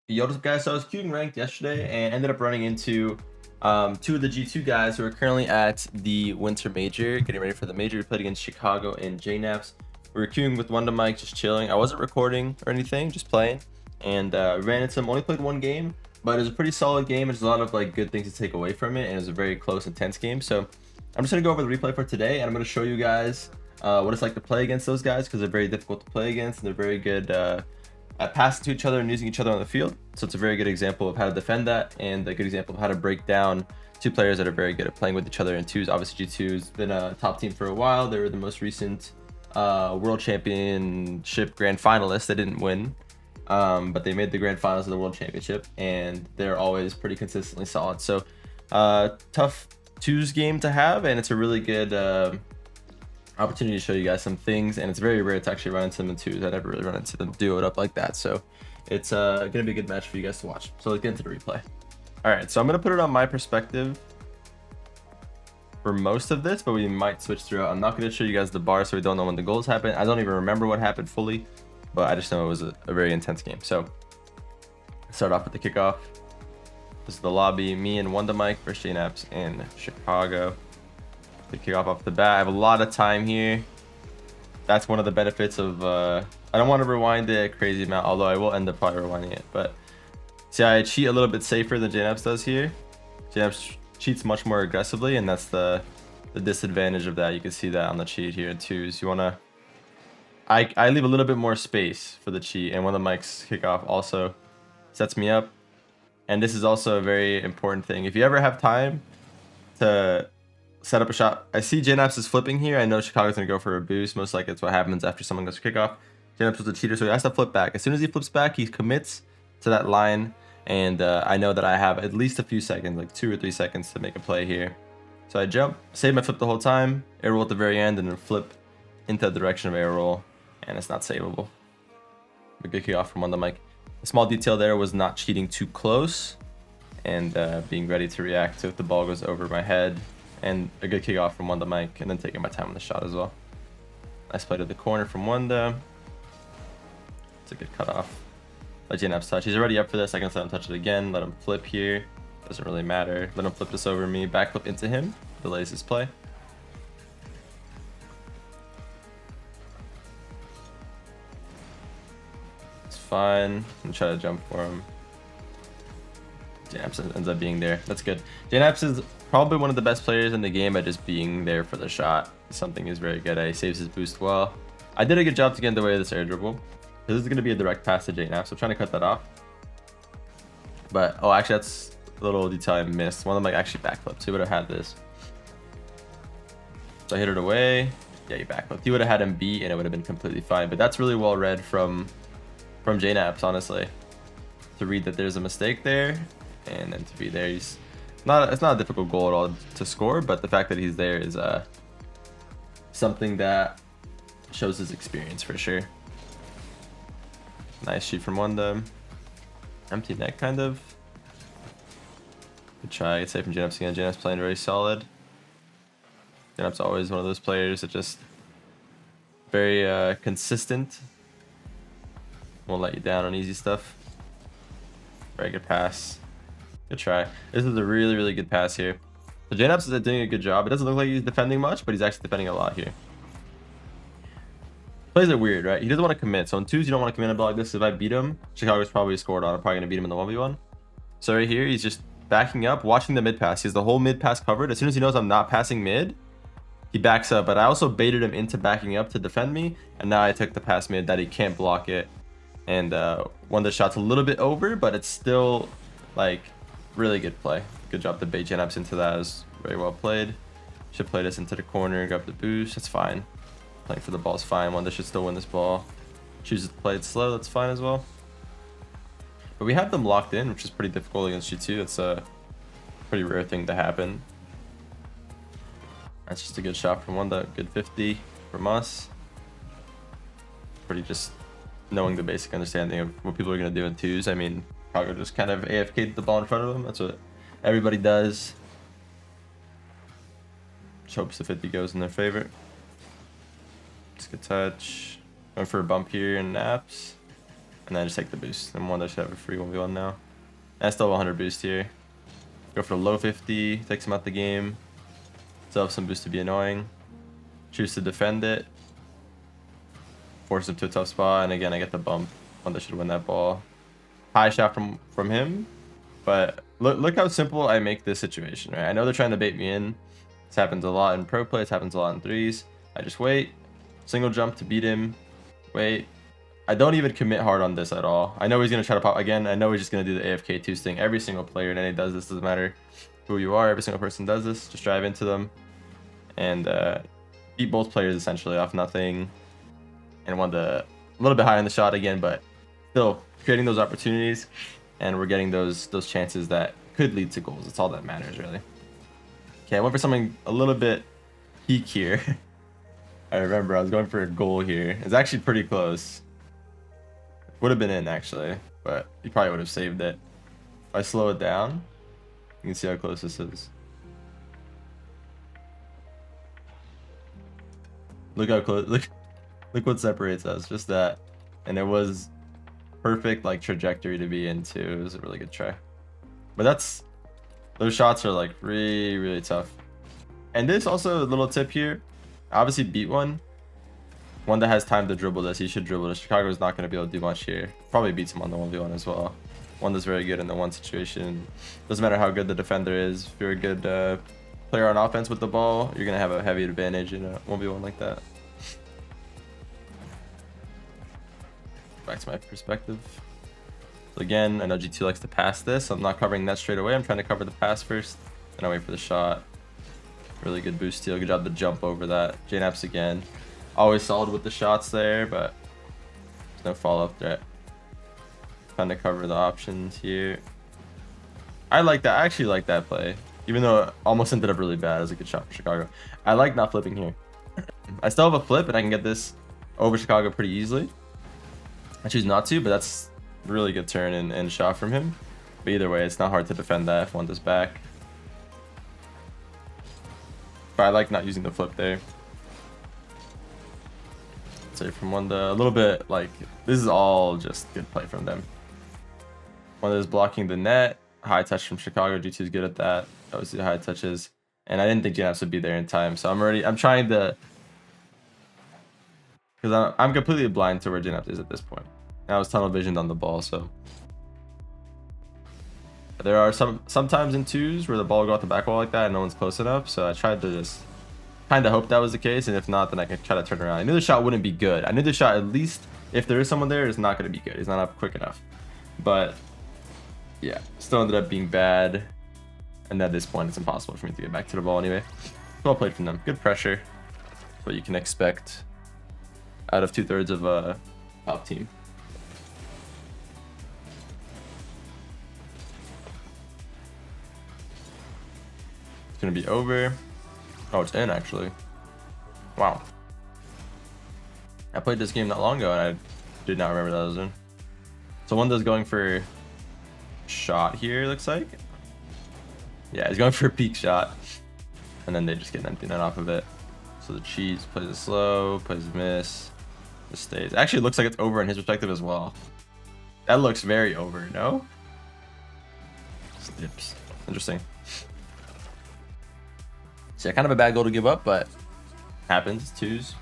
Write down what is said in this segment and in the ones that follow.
Yo, what's up, guys? So I was queuing ranked yesterday and ended up running into two of the G2 guys who are currently at the Winter Major, getting ready for the major. We played against Chicago and JNaps. We were queuing with Wonder Mike, just chilling. I wasn't recording or anything, just playing. And ran into him. Only played one game, but it was a pretty solid game. There's a lot of good things to take away from it, and it was a very close, intense game. So I'm just gonna go over the replay for today, and I'm gonna show you guys what it's like to play against those guys, because they're very difficult to play against, and they're very good at passing to each other and using each other on the field. So it's a very good example of how to defend that, and a good example of how to break down two players that are very good at playing with each other in twos. Obviously, G2's been a top team for a while. They were the most recent World Championship Grand Finalists. They didn't win, but they made the Grand Finals of the World Championship, and they're always pretty consistently solid. So tough twos game to have, and it's a really good opportunity to show you guys some things, and it's very rare to actually run into them in twos. I never really run into them duo it up like that, so it's gonna be a good match for you guys to watch. So let's get into the replay. All right, so I'm gonna put it on my perspective for most of this, but we might switch throughout. I'm not gonna show you guys the bar, so we don't know when the goals happen. I don't even remember what happened fully, but I just know it was a very intense game. So start off with the kickoff. This is the lobby, me and Wonder Mike versus JNaps in Chicago. The kickoff off the bat. I have a lot of time here. That's one of the benefits of I don't want to rewind it a crazy amount, although I will end up probably rewinding it. But see, I cheat a little bit safer than JNaps does here. JNaps cheats much more aggressively, and that's the disadvantage of that. You can see that on the cheat here in twos. You want to I leave a little bit more space for the cheat, and one of the Mike's kickoff also sets me up. And this is also a very important thing. If you ever have time to set up a shot, I see JNaps is flipping here. I know Chicago's gonna go for a boost. Most likely it's what happens after someone goes for kickoff. JNaps was a cheater, so he has to flip back. As soon as he flips back, he commits to that line, and I know that I have at least a few seconds, like 2 or 3 seconds, to make a play here. So I jump, save my flip the whole time, air roll at the very end, and then flip into the direction of air roll, and it's not savable. A good kickoff from Wonder Mike. A small detail there was not cheating too close, and being ready to react to if the ball goes over my head. And a good kickoff from Wonder Mike, and then taking my time on the shot as well. Nice play to the corner from Wonder. It's a good cutoff. Let JNaps touch. He's already up for this. I can let him touch it again. Let him flip here. Doesn't really matter. Let him flip this over me. Backflip into him. Delays his play. It's fine. I'm try to jump for him. JNaps ends up being there. That's good. JNaps is probably one of the best players in the game at just being there for the shot. Something he's very good at. He saves his boost well. I did a good job to get in the way of this air dribble. This is going to be a direct pass to JNaps, so I'm trying to cut that off. But, oh, actually, that's a little detail I missed. One of them actually backflipped. He would have had this. So I hit it away. Yeah, he backflipped. He would have had him beat, and it would have been completely fine. But that's really well read from JNaps, honestly. To read that there's a mistake there, and then to be there. It's not a difficult goal at all to score, but the fact that he's there is something that shows his experience for sure. Nice shoot from Wonder. Empty net, kind of. Good try. Good save from JNaps again. JNaps playing very solid. JNaps always one of those players that just very consistent. Won't let you down on easy stuff. Very good pass. Good try. This is a really, really good pass here. So JNaps is doing a good job. It doesn't look like he's defending much, but he's actually defending a lot here. Plays it weird, right? He doesn't want to commit. So in twos, you don't want to commit a ball like this. If I beat him, Chicago's probably scored on. I'm probably going to beat him in the 1v1. So right here, he's just backing up, watching the mid pass. He has the whole mid pass covered. As soon as he knows I'm not passing mid, he backs up. But I also baited him into backing up to defend me. And now I took the pass mid that he can't block it. And one of the shots a little bit over, but it's still like really good play. Good job to bait JNaps into that. It was very well played. Should play this into the corner, grab the boost. That's fine. Playing for the ball is fine. Wonder should still win this ball. Chooses to play it slow. That's fine as well. But we have them locked in, which is pretty difficult against G2. It's a pretty rare thing to happen. That's just a good shot from Wonder. Good 50 from us. Pretty just knowing the basic understanding of what people are going to do in twos. I mean, Chicago just kind of AFK'd the ball in front of them. That's what everybody does. Just hopes the 50 goes in their favor. It's a good touch. Going for a bump here in naps. And then just take the boost. And Wanda should have a free 1v1 now. And I still have 100 boost here. Go for the low 50, takes him out the game. Still have some boost to be annoying. Choose to defend it. Force him to a tough spot, and again I get the bump. Wanda should win that ball. High shot from him, but look how simple I make this situation, right? I know they're trying to bait me in. This happens a lot in pro play, it happens a lot in threes. I just wait, single jump to beat him, wait. I don't even commit hard on this at all. I know he's gonna try to pop again. I know he's just gonna do the AFK 2 thing. Every single player in NA does this, doesn't matter who you are, every single person does this. Just drive into them and beat both players essentially off nothing. And Wanda a little bit high on the shot again, but still creating those opportunities, and we're getting those chances that could lead to goals. It's all that matters, really. Okay, I went for something a little bit peak here. I remember I was going for a goal here. It's actually pretty close. Would have been in actually, but he probably would have saved it. If I slow it down, you can see how close this is. Look how close. Look what separates us. Just that, and it was perfect like trajectory to be into. It was a really good try. But those shots are like really tough. And this also a little tip here. Obviously beat one that has time to dribble this. He should dribble this. Chicago is not going to be able to do much here. Probably beats him on the 1v1 as well. One that's very good in the one situation. Doesn't matter how good the defender is. If you're a good player on offense with the ball, you're going to have a heavy advantage in a 1v1 like that. Back to my perspective. So again, I know G2 likes to pass this. I'm not covering that straight away. I'm trying to cover the pass first. Then I wait for the shot. Really good boost steal. Good job to jump over that. JNaps again. Always solid with the shots there, but there's no follow-up threat. Trying to cover the options here. I like that. I actually like that play. Even though it almost ended up really bad. It was a good shot for Chicago. I like not flipping here. I still have a flip, and I can get this over Chicago pretty easily. I choose not to, but that's a really good turn and shot from him. But either way, it's not hard to defend that if one does back. But I like not using the flip there. Say from Wanda, a little bit like this is all just good play from them. Wanda is blocking the net. High touch from Chicago. G2 is good at that. Obviously high touches, and I didn't think JNaps would be there in time. So I'm trying to, because I'm completely blind to where JNaps is at this point. And I was tunnel visioned on the ball, so there are sometimes in twos where the ball will go out the back wall like that and no one's close enough. So I tried to just kind of hope that was the case, and if not, then I could try to turn around. I knew the shot wouldn't be good. I knew the shot, at least if there is someone there, is not going to be good. He's not up quick enough. But yeah, still ended up being bad. And at this point, it's impossible for me to get back to the ball anyway. Well played from them. Good pressure. That's what you can expect out of 2/3 of a top team. It's going to be over. Oh, it's in actually. Wow. I played this game not long ago and I did not remember that was in. So Wanda's going for shot here, looks like. Yeah, he's going for a peak shot. And then they just get an empty net off of it. So the cheese plays it slow, plays a miss, just stays. Actually, it looks like it's over in his perspective as well. That looks very over, no? Stips. Interesting. So yeah, kind of a bad goal to give up, but happens. It's twos.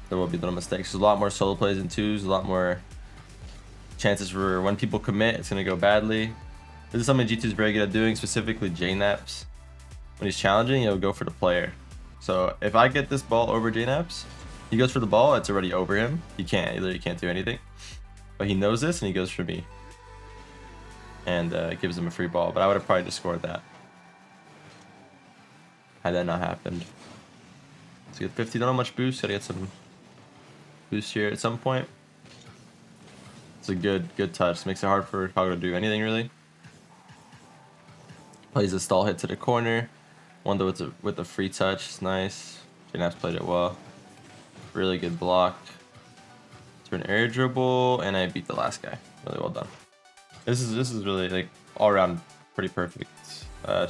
There will be little mistakes. There's a lot more solo plays in twos, a lot more chances for when people commit, it's going to go badly. This is something G2 is very good at doing, specifically JNaps. When he's challenging, he'll go for the player. So if I get this ball over JNaps, he goes for the ball, it's already over him. He literally can't do anything. But he knows this and he goes for me. And it gives him a free ball, but I would have probably just scored that had that not happened. So get 50, don't have much boost, gotta get some boost here at some point. It's a good touch. Makes it hard for Chicago to do anything really. Plays a stall hit to the corner. Wanda with a free touch. It's nice. JNaps played it well. Really good block. For an air dribble, and I beat the last guy. Really well done. This is really like all around pretty perfect.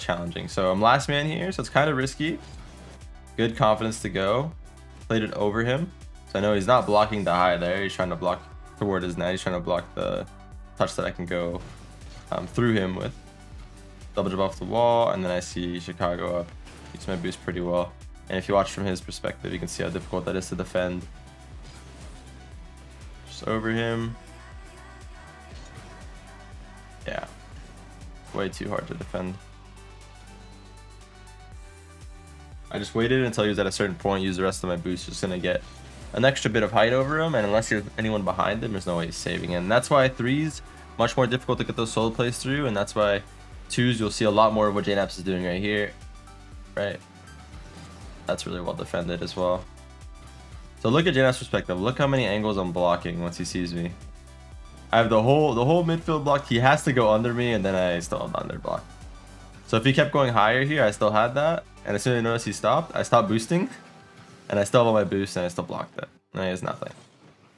Challenging. So I'm last man here, so it's kind of risky. Good confidence to go. Played it over him. So I know he's not blocking the high there. He's trying to block toward his net. He's trying to block the touch that I can go through him with. Double jump off the wall, and then I see Chicago up. Use my boost pretty well. And if you watch from his perspective, you can see how difficult that is to defend. Just over him. Yeah. Way too hard to defend. I just waited until he was at a certain point, used the rest of my boost, just gonna get an extra bit of height over him, and unless you're anyone behind him, there's no way he's saving it. And that's why 3s, much more difficult to get those solo plays through, and that's why 2s, you'll see a lot more of what JNaps is doing right here. Right? That's really well defended as well. So look at JNaps' perspective. Look how many angles I'm blocking once he sees me. I have the whole midfield blocked. He has to go under me, and then I still have under block. So if he kept going higher here, I still had that. And as soon as I noticed he stopped, I stopped boosting. And I still have all my boost, and I still blocked it. And he has nothing.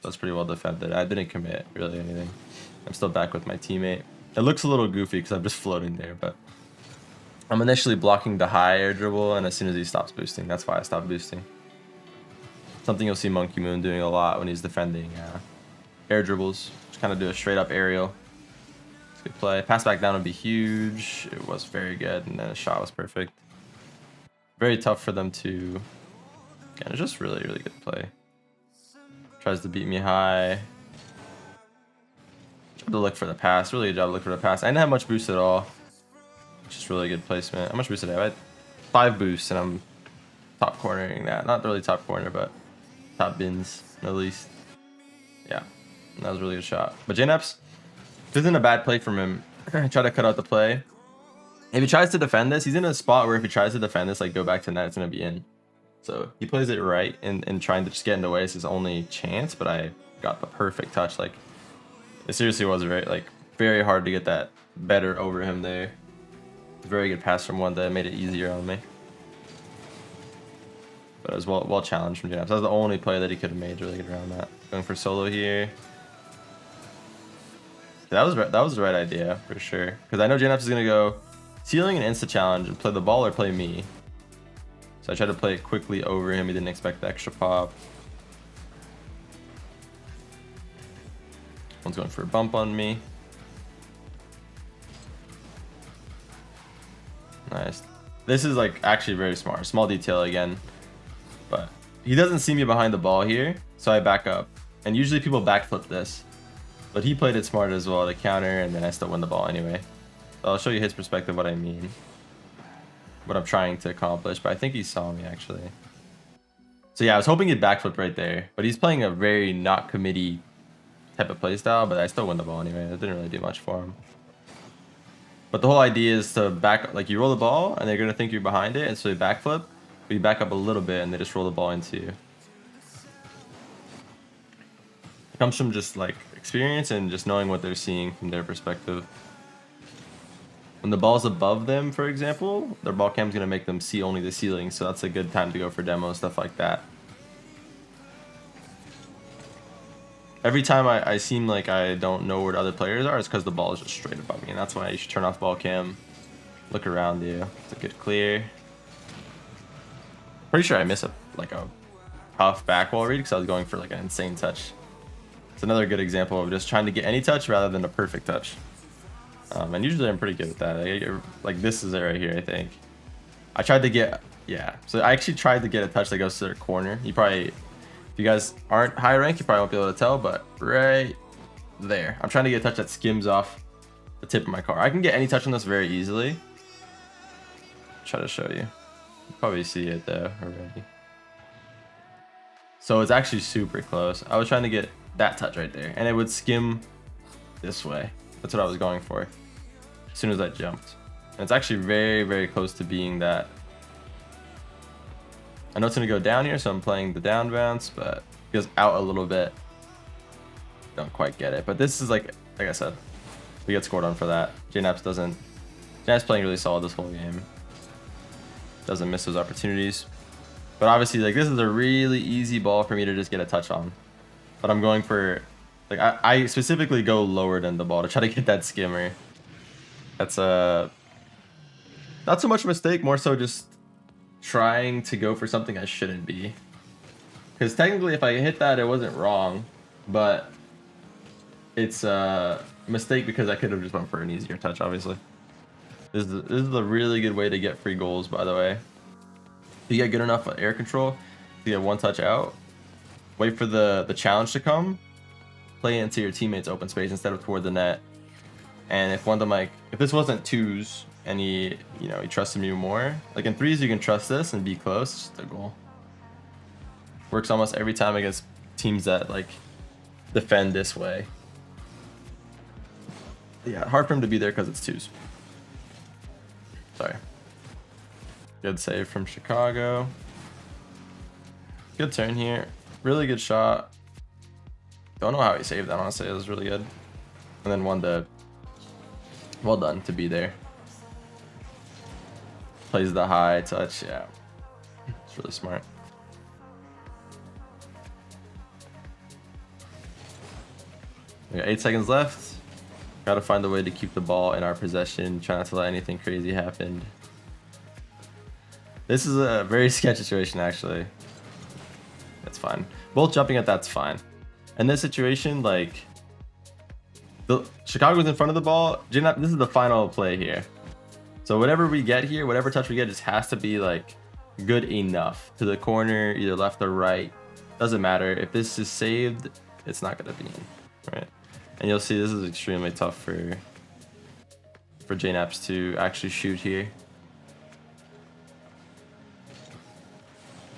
So it's pretty well defended. I didn't commit really anything. I'm still back with my teammate. It looks a little goofy because I'm just floating there, but I'm initially blocking the high air dribble, and as soon as he stops boosting, that's why I stopped boosting. Something you'll see Monkey Moon doing a lot when he's defending air dribbles. Just kind of do a straight up aerial. It's a good play. Pass back down would be huge. It was very good, and then the shot was perfect. Very tough for them to... Again, it's just really, really good play. Tries to beat me high. Tried to look for the pass. Really good job to look for the pass. I didn't have much boost at all. Just really good placement. How much boost did I have? I had 5 boosts, and I'm top cornering that. Not really top corner, but top bins at least. Yeah, and that was a really good shot. But JNaps, this isn't a bad play from him. Try to cut out the play. If he tries to defend this, he's in a spot where if he tries to defend this, like go back to net, it's gonna be in. So he plays it right, and trying to just get in the way is his only chance. But I got the perfect touch. Like it seriously was very hard to get that better over him there. Very good pass from one that made it easier on me. But it was well challenged from JNaps. That was the only play that he could have made to really get around that. Going for solo here. That was the right idea for sure. Because I know JNaps is gonna go ceiling and insta challenge and play the ball or play me. So I tried to play it quickly over him. He didn't expect the extra pop. One's going for a bump on me. Nice. This is like actually very smart. Small detail again. But he doesn't see me behind the ball here, so I back up. And usually people backflip this. But he played it smart as well to counter, and then I still win the ball anyway. So I'll show you his perspective what I mean. What I'm trying to accomplish, but I think he saw me actually. So yeah, I was hoping he'd backflip right there, but he's playing a very not committee type of play style, but I still win the ball anyway. It didn't really do much for him. But the whole idea is to back, like you roll the ball and they're gonna think you're behind it, and so you backflip, but you back up a little bit and they just roll the ball into you. It comes from just like experience and just knowing what they're seeing from their perspective. When the ball's above them, for example, their ball cam's gonna make them see only the ceiling, so that's a good time to go for demo, stuff like that. Every time I seem like I don't know where the other players are, it's because the ball is just straight above me, and that's why you should turn off ball cam, look around you. It's a good clear. Pretty sure I missed a tough back wall read because I was going for like an insane touch. It's another good example of just trying to get any touch rather than a perfect touch. And usually I'm pretty good at that. Like this is it right here, I think. I tried to get, yeah. So I actually tried to get a touch that goes to their corner. You probably, if you guys aren't high rank, you probably won't be able to tell, but right there. I'm trying to get a touch that skims off the tip of my car. I can get any touch on this very easily. Try to show you. You probably see it though already. So it's actually super close. I was trying to get that touch right there, and it would skim this way. That's what I was going for as soon as I jumped. And it's actually very, very close to being that. I know it's going to go down here, so I'm playing the down bounce, but it goes out a little bit. Don't quite get it. But this is like I said, we get scored on for that. JNaps playing really solid this whole game. Doesn't miss those opportunities. But obviously, like this is a really easy ball for me to just get a touch on. But I'm going for, like I specifically go lower than the ball to try to get that skimmer. That's not so much a mistake, more so just trying to go for something I shouldn't be. Because technically if I hit that, it wasn't wrong, but it's a mistake because I could have just went for an easier touch, obviously. This is a really good way to get free goals, by the way. If you get good enough air control to get one touch out, wait for the challenge to come, play it into your teammate's open space instead of toward the net. And if one of them, like, if this wasn't twos and he trusted me more, like in threes you can trust this and be close, just a goal. Works almost every time against teams that like defend this way. Yeah, hard for him to be there because it's twos. Sorry. Good save from Chicago. Good turn here. Really good shot. Don't know how he saved that, honestly. It was really good. And then one to... Well done to be there. Plays the high touch. Yeah. It's really smart. We got 8 seconds left. Got to find a way to keep the ball in our possession. Try not to let anything crazy happen. This is a very sketchy situation, actually. That's fine. Both jumping at that's fine. In this situation, like, Chicago's in front of the ball. This is the final play here. So whatever we get here, whatever touch we get, just has to be like good enough to the corner, either left or right. Doesn't matter. If this is saved, it's not gonna be in, right? And you'll see this is extremely tough for JNaps to actually shoot here.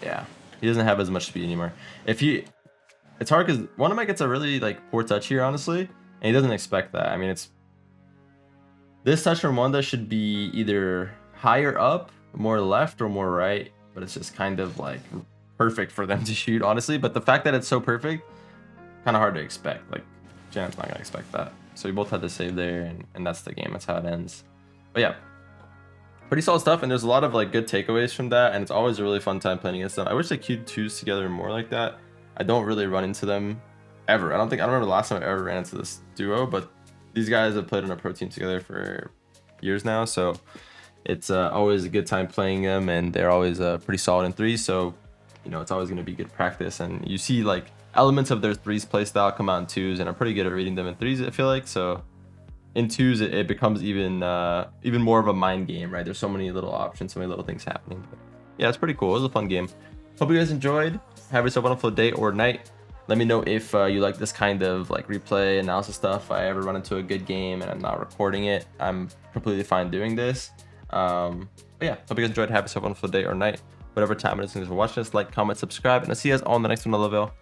Yeah, he doesn't have as much speed anymore. It's hard because one of my gets a really like poor touch here, honestly, and he doesn't expect that. I mean, it's this touch from Wanda should be either higher up, more left, or more right, but it's just kind of like perfect for them to shoot, honestly. But the fact that it's so perfect, kind of hard to expect. Like, JNap's not gonna expect that. So we both had to save there, and that's the game. That's how it ends. But yeah, pretty solid stuff, and there's a lot of like good takeaways from that, and it's always a really fun time playing against them. I wish they queued twos together more like that. I don't really run into them ever. I don't remember the last time I ever ran into this duo, but these guys have played on a pro team together for years now, so it's always a good time playing them, and they're always pretty solid in threes, so it's always going to be good practice. And you see like elements of their threes play style come out in twos, and I'm pretty good at reading them in threes, I feel like. So in twos it becomes even more of a mind game, right? There's so many little options, so many little things happening. But yeah, it's pretty cool. It was a fun game. Hope you guys enjoyed. Have yourself a wonderful day or night. Let me know if you like this kind of like replay analysis stuff. If I ever run into a good game and I'm not recording it, I'm completely fine doing this. But yeah, hope you guys enjoyed. Have yourself a wonderful day or night, whatever time it is. Thanks for watching this. Like, comment, subscribe, and I'll see you guys all in the next one. I love you all.